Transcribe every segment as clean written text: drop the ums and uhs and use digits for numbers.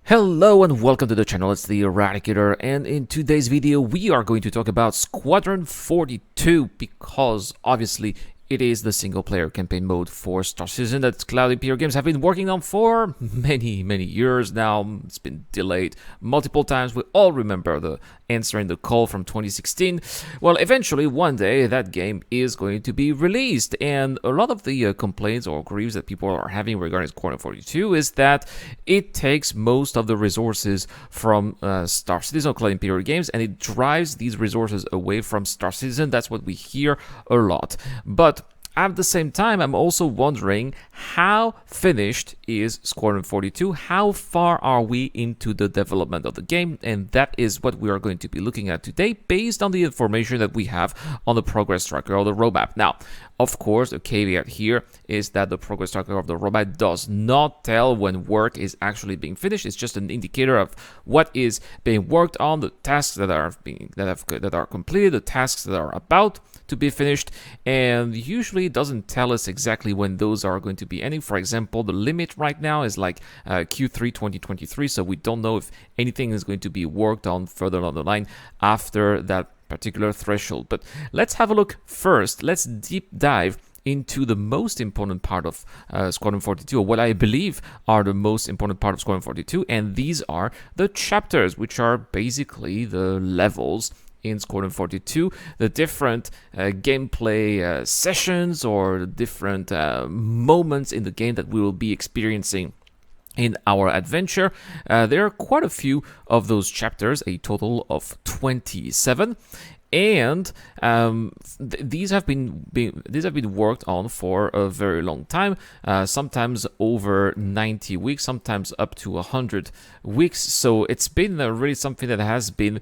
Hello and welcome to the channel, it's the Eradicator, and in today's video we are going to talk about Squadron 42 because obviously it is the single player campaign mode for Star Citizen that Cloud Imperial Games have been working on for many years now. It's been delayed multiple times. We all remember the answering the call from 2016. Well, eventually one day that game is going to be released, and a lot of the complaints or grieves that people are having regarding Squadron 42 is that it takes most of the resources from Star Citizen or Cloud Imperial Games, and it drives these resources away from Star Citizen. That's what we hear a lot. But at the same time, I'm also wondering, how finished is Squadron 42? How far are we into the development of the game? And that is what we are going to be looking at today based on the information that we have on the progress tracker or the roadmap. Now, of course, the caveat here is that the progress tracker of the roadmap does not tell when work is actually being finished. It's just an indicator of what is being worked on, the tasks that are completed, the tasks that are about to be finished, and usually it doesn't tell us exactly when those are going to be ending. For example, the limit right now is like Q3 2023, so we don't know if anything is going to be worked on further along the line after that particular threshold. But let's have a look first. Let's deep dive into the most important part of Squadron 42, or what I believe are the most important part of Squadron 42, and these are the chapters, which are basically the levels in Squadron 42, the different gameplay sessions or the different moments in the game that we will be experiencing in our adventure. There are quite a few of those chapters, a total of 27. And these have been worked on for a very long time, sometimes over 90 weeks, sometimes up to 100 weeks. So it's been really something that has been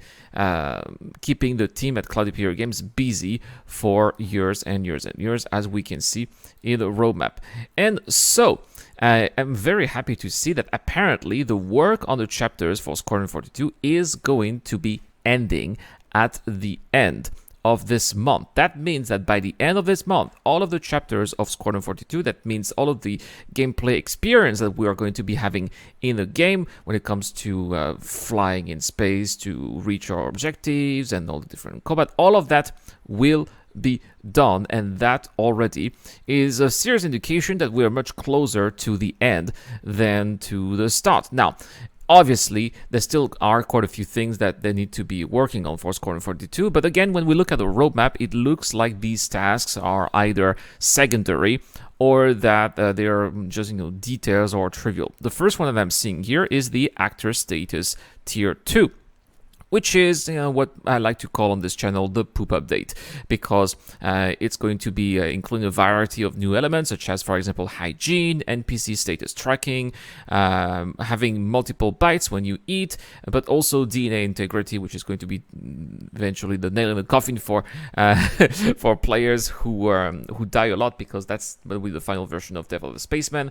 keeping the team at Cloud Imperial Games busy for years and years and years, as we can see in the roadmap. And so I'm very happy to see that apparently the work on the chapters for Squadron 42 is going to be ending at the end of this month. That means that by the end of this month, all of the chapters of Squadron 42, that means all of the gameplay experience that we are going to be having in the game when it comes to flying in space to reach our objectives and all the different combat, all of that will be done, and that already is a serious indication that we are much closer to the end than to the start. Now, obviously, there still are quite a few things that they need to be working on for Squadron 42, but again, when we look at the roadmap, it looks like these tasks are either secondary or that they are just details or trivial. The first one that I'm seeing here is the actor status tier 2. Which is what I like to call on this channel the poop update, because it's going to be including a variety of new elements, such as, for example, hygiene, NPC status tracking, having multiple bites when you eat, but also DNA integrity, which is going to be eventually the nail in the coffin for for players who die a lot, because that's will be the final version of Death of the Spaceman,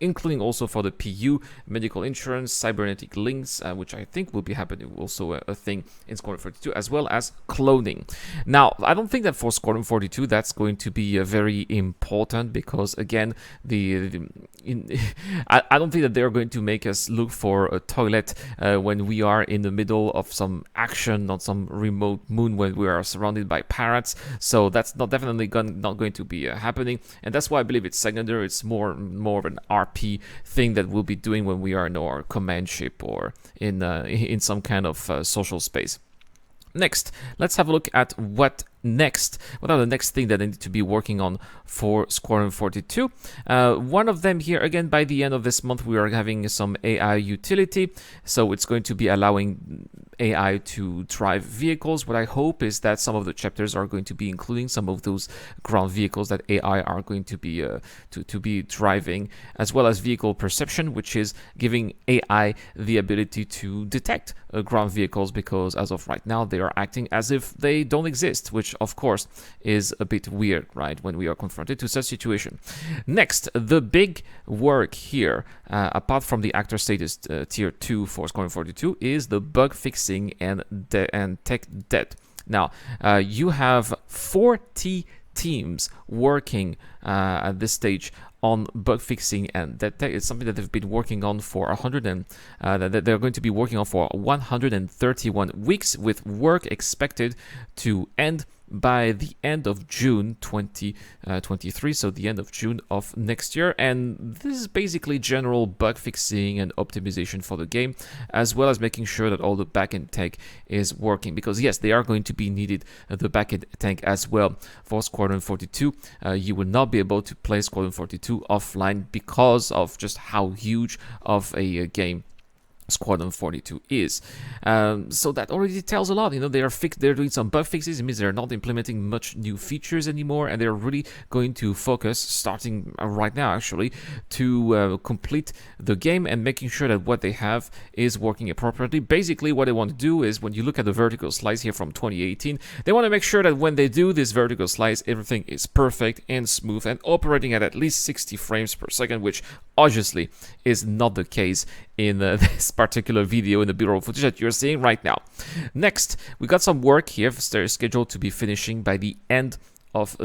including also for the PU, medical insurance, cybernetic links, which I think will be happening also a thing in Squadron 42, as well as cloning. Now, I don't think that for Squadron 42 that's going to be very important, because again, I don't think that they're going to make us look for a toilet when we are in the middle of some action on some remote moon when we are surrounded by pirates. So that's not going to be happening, and that's why I believe it's secondary. It's more of an RP thing that we'll be doing when we are in our command ship or in some kind of social space. Next, let's have a look at what are the next thing that I need to be working on for Squadron 42. One of them here, again, by the end of this month, we are having some AI utility. So it's going to be allowing AI to drive vehicles. What I hope is that some of the chapters are going to be including some of those ground vehicles that AI are going to be to be driving, as well as vehicle perception, which is giving AI the ability to detect ground vehicles, because as of right now they are acting as if they don't exist, which of course is a bit weird, right, when we are confronted to such situation. Next, the big work here, apart from the actor status tier 2 for Squadron 42, is the bug fixing and tech debt. Now, you have 40 teams working at this stage on bug fixing, and that is something that they've been working on for 100 and that they're going to be working on for 131 weeks, with work expected to end by the end of June 2023, so the end of June of next year. And this is basically general bug fixing and optimization for the game, as well as making sure that all the backend tech is working, because yes, they are going to be needed, the backend tank as well for Squadron 42. You will not be able to play Squadron 42 offline because of just how huge of a game Squadron 42 is. So that already tells a lot. You know, they're doing some bug fixes. It means they're not implementing much new features anymore, and they're really going to focus, starting right now actually, to complete the game and making sure that what they have is working appropriately. Basically, what they want to do is, when you look at the vertical slice here from 2018, they want to make sure that when they do this vertical slice, everything is perfect and smooth and operating at least 60 frames per second, which obviously is not the case in this particular video in the B-roll footage that you're seeing right now. Next, we got some work here scheduled to be finishing by the end of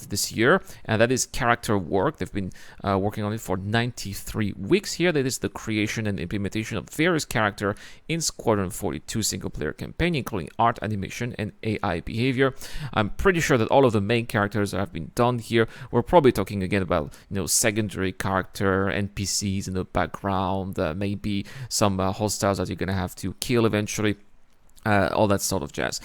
this year, and that is character work. They've been working on it for 93 weeks here. That is the creation and implementation of various character in Squadron 42 single-player campaign, including art, animation, and AI behavior. I'm pretty sure that all of the main characters that have been done here. We're probably talking again about, you know, secondary character, NPCs in the background, maybe some hostiles that you're gonna have to kill eventually. All that sort of jazz.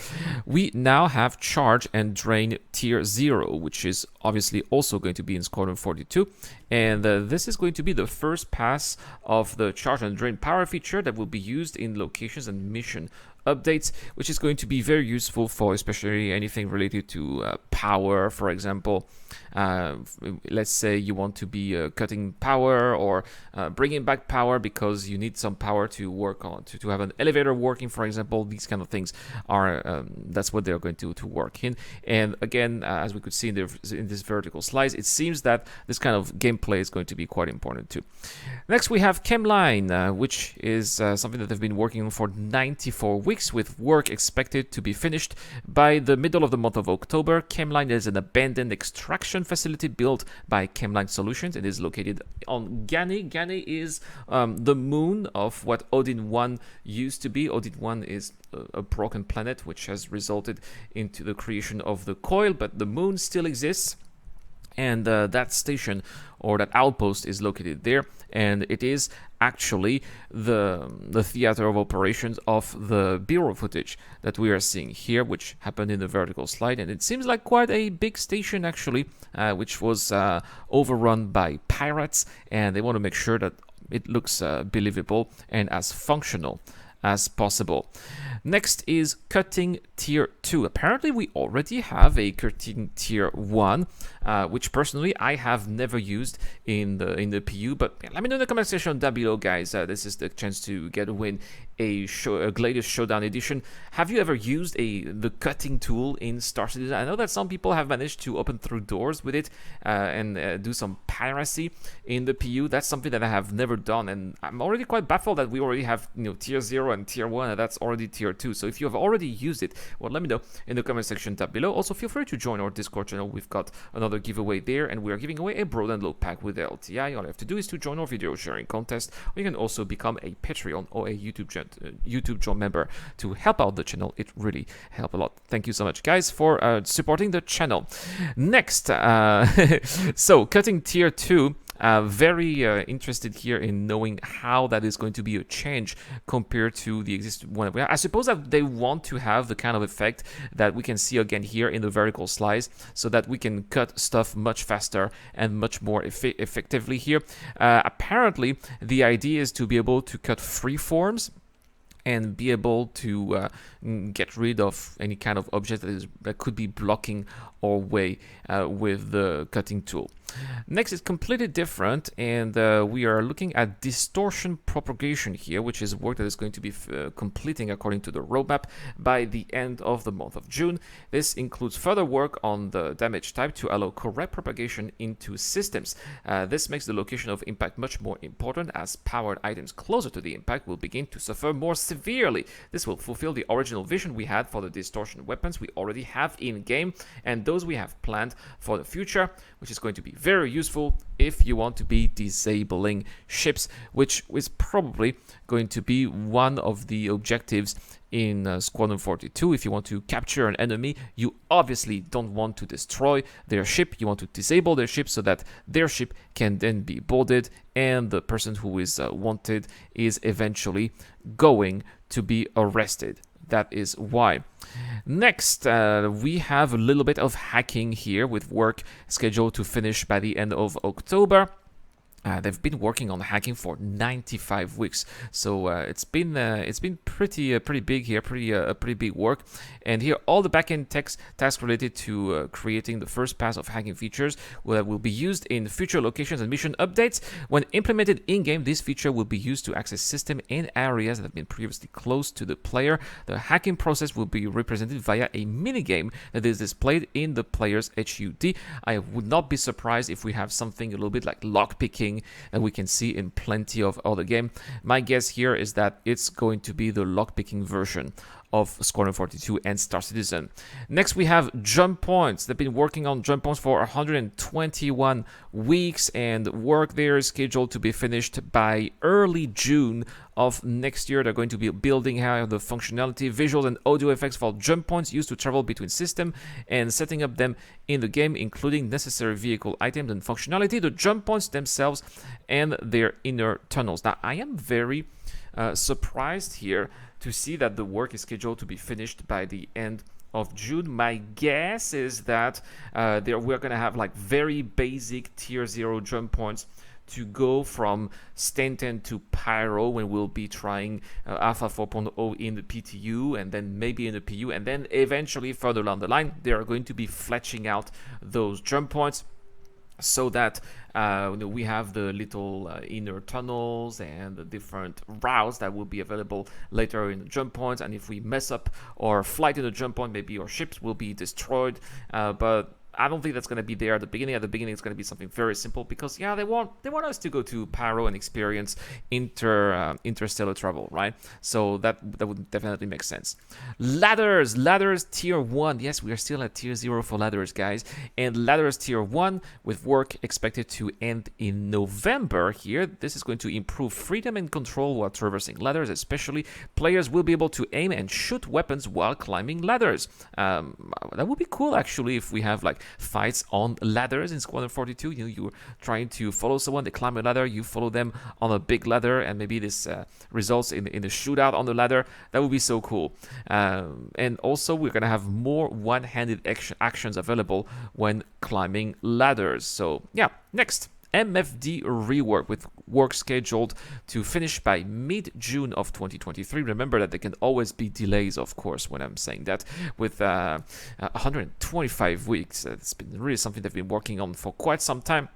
We now have Charge and Drain Tier 0, which is obviously also going to be in Squadron 42. And this is going to be the first pass of the Charge and Drain power feature that will be used in locations and mission updates, which is going to be very useful for especially anything related to power. For example, let's say you want to be cutting power or bringing back power because you need some power to work on, to have an elevator working, for example. These kind of things are that's what they're going to work in. And again, as we could see in this vertical slice, it seems that this kind of gameplay is going to be quite important too. Next, we have Chemline, which is something that they've been working on for 94 weeks, with work expected to be finished by the middle of the month of October. Chemline is an abandoned extraction facility built by Chemline Solutions. It is located on Gani. Gani is the moon of what Odin 1 used to be. Odin 1 is a broken planet which has resulted into the creation of the coil, but the moon still exists. And that station, or that outpost, is located there, and it is actually the theater of operations of the B-roll footage that we are seeing here, which happened in the vertical slide. And it seems like quite a big station actually, which was overrun by pirates, and they want to make sure that it looks believable and as functional as possible. Next is Cutting Tier 2. Apparently we already have a Cutting Tier 1, which personally I have never used in the PU, but let me know in the comment section down below, guys. This is the chance to get a win a Gladius Showdown edition. Have you ever used the cutting tool in Star Citizen? I know that some people have managed to open through doors with it and do some piracy in the PU. That's something that I have never done, and I'm already quite baffled that we already have, you know, Tier 0 and Tier 1, and that's already Tier 2. So if you have already used it, well, let me know in the comment section down below. Also, feel free to join our Discord channel. We've got another giveaway there, and we are giving away a Broad and Low pack with LTI. All you have to do is to join our video sharing contest, or you can also become a Patreon or a YouTube join member to help out the channel. It really helps a lot. Thank you so much, guys, for supporting the channel. Next, so Cutting Tier 2. Very interested here in knowing how that is going to be a change compared to the existing one. I suppose that they want to have the kind of effect that we can see again here in the vertical slice, so that we can cut stuff much faster and much more effectively here. Apparently, the idea is to be able to cut free forms and be able to get rid of any kind of object that could be blocking our way with the cutting tool. Next is completely different, and we are looking at Distortion Propagation here, which is work that is going to be completing according to the roadmap by the end of the month of June. This includes further work on the damage type to allow correct propagation into systems. This makes the location of impact much more important, as powered items closer to the impact will begin to suffer more severely. This will fulfill the original vision we had for the distortion weapons we already have in game, and those we have planned for the future, which is going to be very useful if you want to be disabling ships, which is probably going to be one of the objectives in Squadron 42. If you want to capture an enemy, you obviously don't want to destroy their ship. You want to disable their ship so that their ship can then be boarded and the person who is wanted is eventually going to be arrested. That is why. Next, we have a little bit of hacking here with work scheduled to finish by the end of October. They've been working on hacking for 95 weeks, so it's been pretty big here, pretty big work. And here, all the backend tasks related to creating the first pass of hacking features will be used in future locations and mission updates. When implemented in-game, this feature will be used to access system in areas that have been previously closed to the player. The hacking process will be represented via a minigame that is displayed in the player's HUD. I would not be surprised if we have something a little bit like lockpicking that we can see in plenty of other games. My guess here is that it's going to be the lockpicking version of Squadron 42 and Star Citizen. Next, we have jump points. They've been working on jump points for 121 weeks, and work there is scheduled to be finished by early June of next year. They're going to be building out the functionality, visuals, and audio effects for jump points used to travel between systems and setting up them in the game, including necessary vehicle items and functionality, the jump points themselves, and their inner tunnels. Now, I am very surprised here to see that the work is scheduled to be finished by the end of June. My guess is that we're going to have like very basic tier 0 jump points to go from Stanton to Pyro when we'll be trying Alpha 4.0 in the PTU and then maybe in the PU, and then eventually further down the line they are going to be fletching out those jump points so that we have the little inner tunnels and the different routes that will be available later in the jump points. And if we mess up or fly to the jump point, maybe our ships will be destroyed. But I don't think that's going to be there at the beginning. At the beginning, it's going to be something very simple because, yeah, they want us to go to Pyro and experience interstellar travel, right? So that would definitely make sense. Ladders tier 1. Yes, we are still at tier 0 for ladders, guys. And ladders tier 1 with work expected to end in November here. This is going to improve freedom and control while traversing ladders. Especially, players will be able to aim and shoot weapons while climbing ladders. That would be cool, actually, if we have like fights on ladders in Squadron 42. You're trying to follow someone, they climb a ladder, you follow them on a big ladder, and maybe this results in a shootout on the ladder. That would be so cool. And also, we're going to have more one-handed actions available when climbing ladders. So, yeah, next. Mfd Rework with work scheduled to finish by mid-June of 2023. Remember that there can always be delays, of course, when I'm saying that. With 125 weeks, it's been really something they've been working on for quite some time.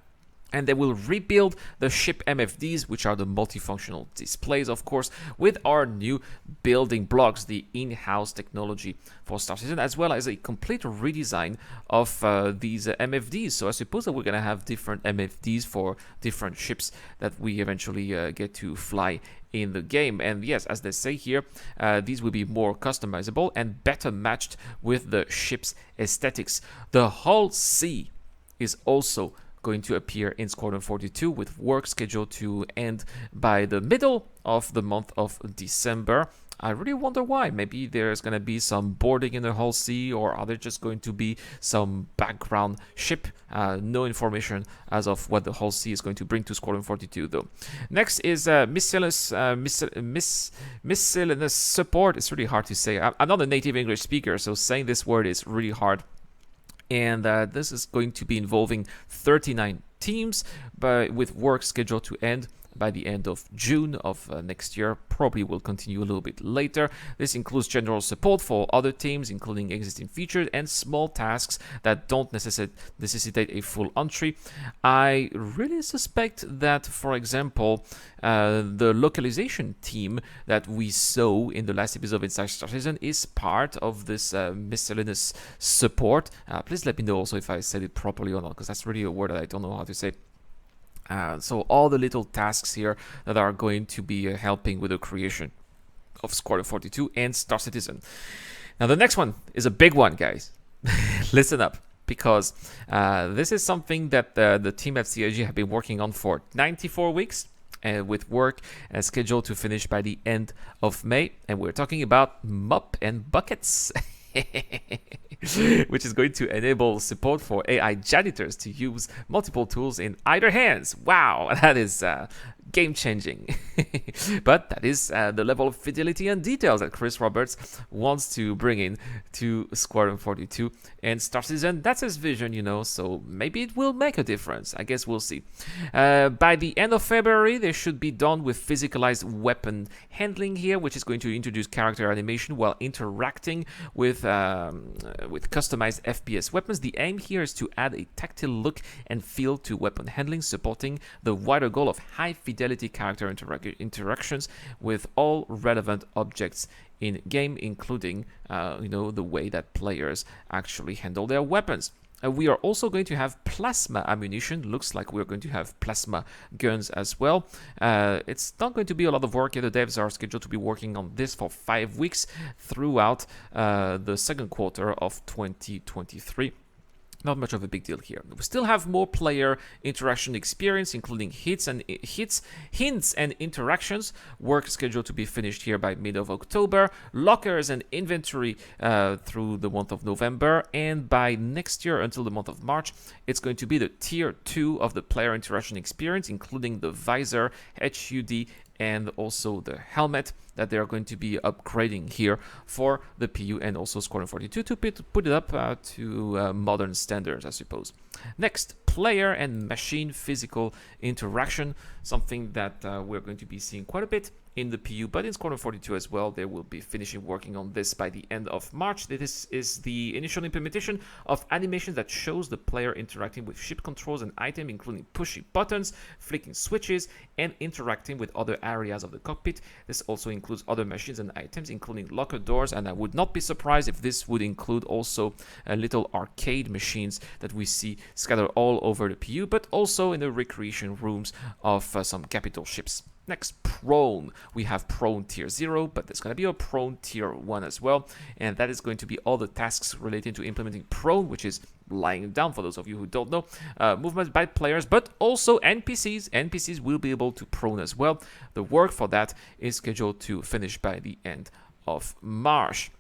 And they will rebuild the ship MFDs, which are the multifunctional displays, of course, with our new building blocks, the in-house technology for Star Citizen, as well as a complete redesign of these MFDs. So I suppose that we're going to have different MFDs for different ships that we eventually get to fly in the game. And yes, as they say here, these will be more customizable and better matched with the ship's aesthetics. The Hull C is also going to appear in Squadron 42 with work scheduled to end by the middle of the month of December. I really wonder why. Maybe there's going to be some boarding in the Hull C, or are there just going to be some background ship? No information as of what the Hull C is going to bring to Squadron 42, though. Next is miscellaneous support. It's really hard to say. I'm not a native English speaker, so saying this word is really hard. And this is going to be involving 39 teams, but with work scheduled to end by the end of June of next year. Probably will continue a little bit later. This includes general support for other teams, including existing features and small tasks that don't necessitate a full entry. I really suspect that, for example, the localization team that we saw in the last episode of Inside Star Citizen is part of this miscellaneous support. Please let me know also if I said it properly or not, because that's really a word that I don't know how to say. So all the little tasks here that are going to be helping with the creation of Squadron 42 and Star Citizen. Now the next one is a big one, guys. Listen up. because this is something that the team at CIG have been working on for 94 weeks. With work scheduled to finish by the end of May. And we're talking about mop and buckets, which is going to enable support for AI janitors to use multiple tools in either hands. Wow, that is game-changing. But that is the level of fidelity and details that Chris Roberts wants to bring in to Squadron 42 and Star Citizen. That's his vision, you know, so maybe it will make a difference. I guess we'll see. By the end of February, they should be done with physicalized weapon handling here, which is going to introduce character animation while interacting with customized FPS weapons. The aim here is to add a tactile look and feel to weapon handling, supporting the wider goal of high fidelity character interactions with all relevant objects in game, including the way that players actually handle their weapons. We are also going to have plasma ammunition. Looks like we're going to have plasma guns as well. It's not going to be a lot of work. The devs are scheduled to be working on this for 5 weeks throughout the second quarter of 2023. Not much of a big deal here. We still have more player interaction experience, including hints and interactions. Work scheduled to be finished here by mid of October. Lockers and inventory through the month of November, and by next year until the month of March, it's going to be the tier 2 of the player interaction experience, including the visor, HUD, and also the helmet that they are going to be upgrading here for the PU and also Squadron 42 to put it up to modern standards, I suppose. Next, player and machine physical interaction, something that we're going to be seeing quite a bit in the PU, but in Squadron 42 as well. They will be finishing working on this by the end of March. This is the initial implementation of animations that shows the player interacting with ship controls and items, including pushing buttons, flicking switches, and interacting with other areas of the cockpit. This also includes other machines and items, including locker doors, and I would not be surprised if this would include also little arcade machines that we see scattered all over the PU, but also in the recreation rooms of some capital ships. Next, prone. We have prone tier 0, but there's going to be a prone tier 1 as well, and that is going to be all the tasks related to implementing prone, which is lying down for those of you who don't know. Movement by players, but also NPCs. NPCs will be able to prone as well. The work for that is scheduled to finish by the end of March.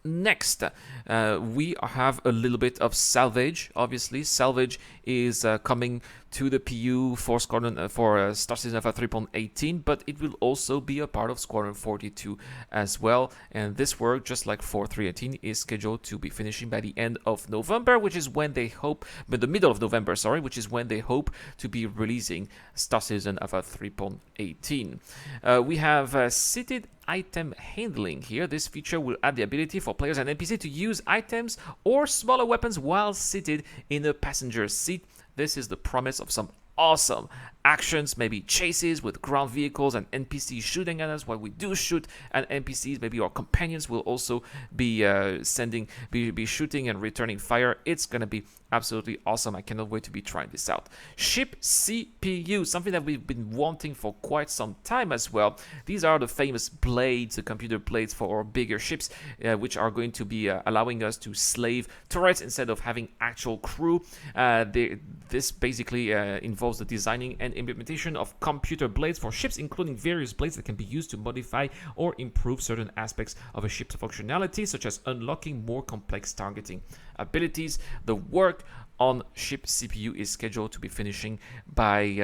Next, we have a little bit of salvage. Obviously, salvage is coming to the PU for Squadron for Star Citizen Alpha 3.18, but it will also be a part of Squadron 42 as well. And this work, just like for 3.18, is scheduled to be finishing by the end of November, which is when they hope, but the middle of November, sorry, which is when they hope to be releasing Star Citizen Alpha 3.18. We have seated item handling here. This feature will add the ability for players and NPC to use items or smaller weapons while seated in a passenger seat. This is the promise of some awesome actions, maybe chases with ground vehicles and NPCs shooting at us while we do shoot at NPCs. Maybe our companions will also be shooting and returning fire. It's gonna be absolutely awesome. I cannot wait to be trying this out. Ship CPU, something that we've been wanting for quite some time as well. These are the famous blades, the computer blades for our bigger ships, which are going to be allowing us to slave turrets instead of having actual crew. This basically involves the designing and implementation of computer blades for ships, including various blades that can be used to modify or improve certain aspects of a ship's functionality, such as unlocking more complex targeting abilities. The work on ship CPU is scheduled to be finishing by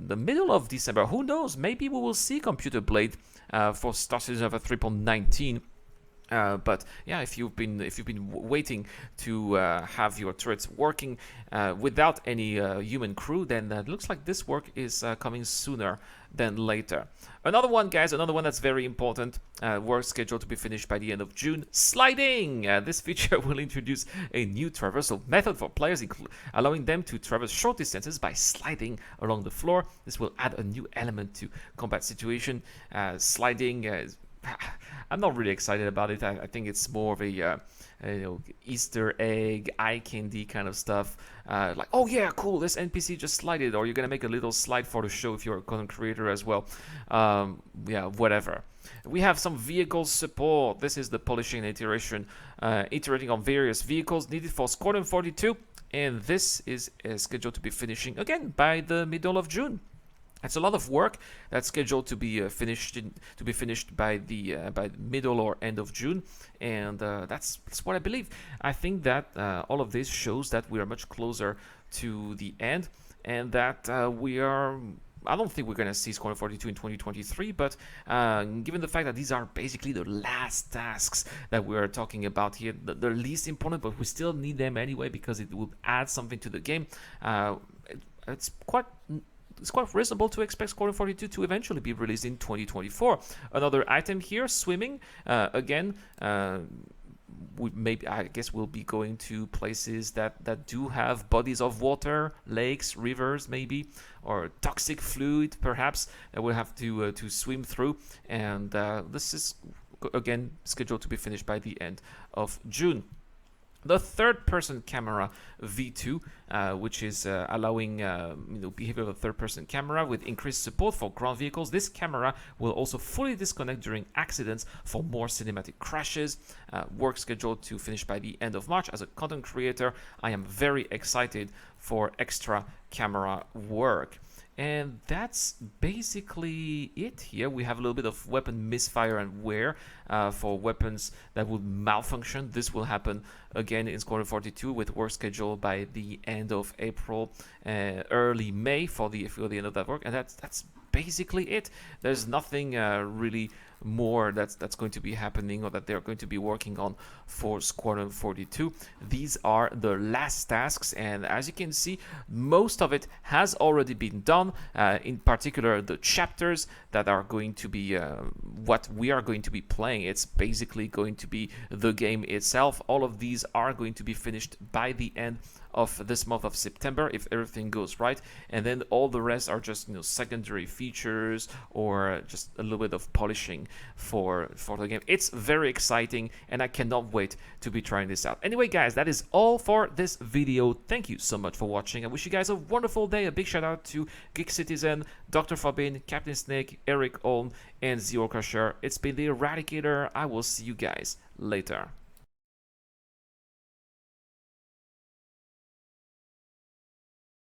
the middle of December. Who knows? Maybe we will see computer blade for Star Citizen Alpha 3.19. But yeah, if you've been waiting to have your turrets working without any human crew, then it looks like this work is coming sooner than later. Another one, guys, another one that's very important. Work scheduled to be finished by the end of June. Sliding. This feature will introduce a new traversal method for players, allowing them to traverse short distances by sliding along the floor. This will add a new element to combat situation. Sliding. I'm not really excited about it. I think it's more of a Easter egg, eye candy kind of stuff. Like, oh yeah, cool, this NPC just slided, or you're gonna make a little slide for the show if you're a content creator as well. Yeah, whatever. We have some vehicle support. This is the polishing and iteration, iterating on various vehicles needed for Squadron 42, and this is scheduled to be finishing again by the middle of June. It's a lot of work that's scheduled to be finished by the middle or end of June, and that's what I believe. I think that all of this shows that we are much closer to the end, and that we are. I don't think we're going to see Squadron 42 in 2023, but given the fact that these are basically the last tasks that we're talking about here, the least important, but we still need them anyway because it will add something to the game. It's quite reasonable to expect Squadron 42 to eventually be released in 2024. Another item here, swimming. Again, I guess we'll be going to places that do have bodies of water, lakes, rivers, maybe, or toxic fluid, perhaps, that we'll have to swim through. And this is again scheduled to be finished by the end of June. The third-person camera V2, which is allowing behavior of a third-person camera with increased support for ground vehicles. This camera will also fully disconnect during accidents for more cinematic crashes. Work scheduled to finish by the end of March. As a content creator, I am very excited for extra camera work. And that's basically it here. We have a little bit of weapon misfire and wear for weapons that would malfunction. This will happen again in Squadron 42 with work schedule by the end of April, early May for the end of that work. And that's basically it. There's nothing really more that's going to be happening or that they're going to be working on for Squadron 42. These are the last tasks, and as you can see, most of it has already been done. In particular, the chapters that are going to be what we are going to be playing. It's basically going to be the game itself. All of these are going to be finished by the end of this month of September if everything goes right, and then all the rest are just secondary features or just a little bit of polishing for the game. It's very exciting, and I cannot wait to be trying this out. Anyway, guys, that is all for this video. Thank you so much for watching. I wish you guys a wonderful day. A big shout out to Geek Citizen, Dr. Fabin, Captain Snake, Eric Olm, and Zero Crusher. It's been the Eradicator. I will see you guys later.